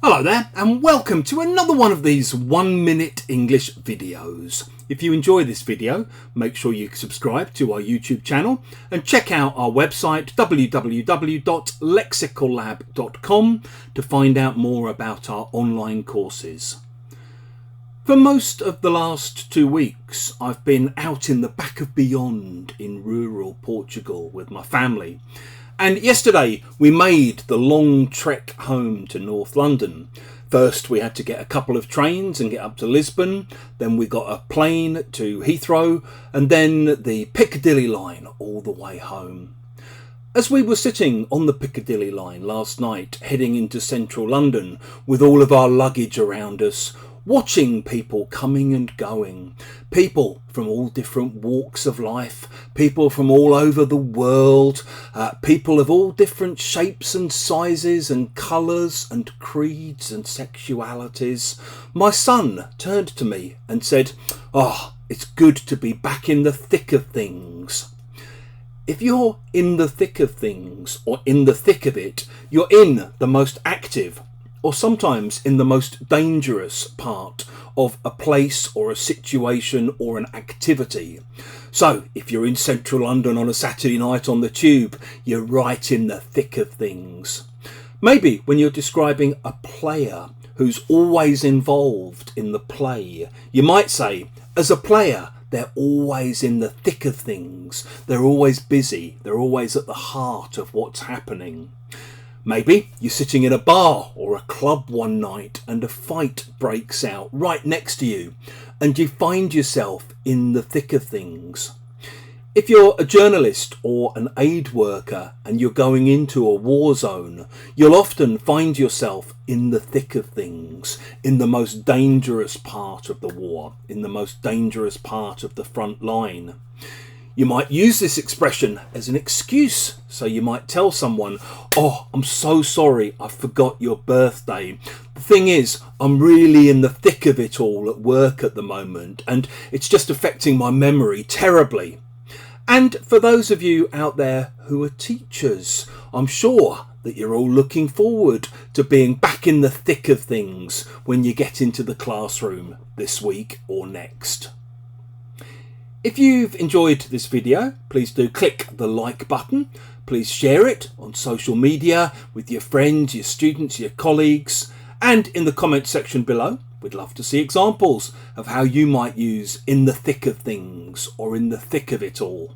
Hello there and welcome to another one of these 1-minute English videos. If you enjoy this video, make sure you subscribe to our YouTube channel and check out our website www.lexicallab.com to find out more about our online courses. For most of the last 2 weeks, I've been out in the back of beyond in rural Portugal with my family. And yesterday we made the long trek home to North London. First we had to get a couple of trains and get up to Lisbon, then we got a plane to Heathrow and then the Piccadilly line all the way home. As we were sitting on the Piccadilly line last night heading into central London with all of our luggage around us, watching people coming and going, people from all different walks of life, people from all over the world, people of all different shapes and sizes and colours and creeds and sexualities, my son turned to me and said, "Oh, it's good to be back in the thick of things." If you're in the thick of things or in the thick of it, you're in the most active or sometimes in the most dangerous part of a place or a situation or an activity. So if you're in central London on a Saturday night on the tube, you're right in the thick of things. Maybe when you're describing a player who's always involved in the play, you might say, as a player, they're always in the thick of things. They're always busy. They're always at the heart of what's happening. Maybe you're sitting in a bar or a club one night and a fight breaks out right next to you and you find yourself in the thick of things. If you're a journalist or an aid worker and you're going into a war zone, you'll often find yourself in the thick of things, in the most dangerous part of the war, in the most dangerous part of the front line. You might use this expression as an excuse. So you might tell someone, "Oh, I'm so sorry, I forgot your birthday. The thing is, I'm really in the thick of it all at work at the moment, and it's just affecting my memory terribly." And for those of you out there who are teachers, I'm sure that you're all looking forward to being back in the thick of things when you get into the classroom this week or next. If you've enjoyed this video, please do click the like button. Please share it on social media with your friends, your students, your colleagues, and in the comment section below. We'd love to see examples of how you might use "in the thick of things" or "in the thick of it all."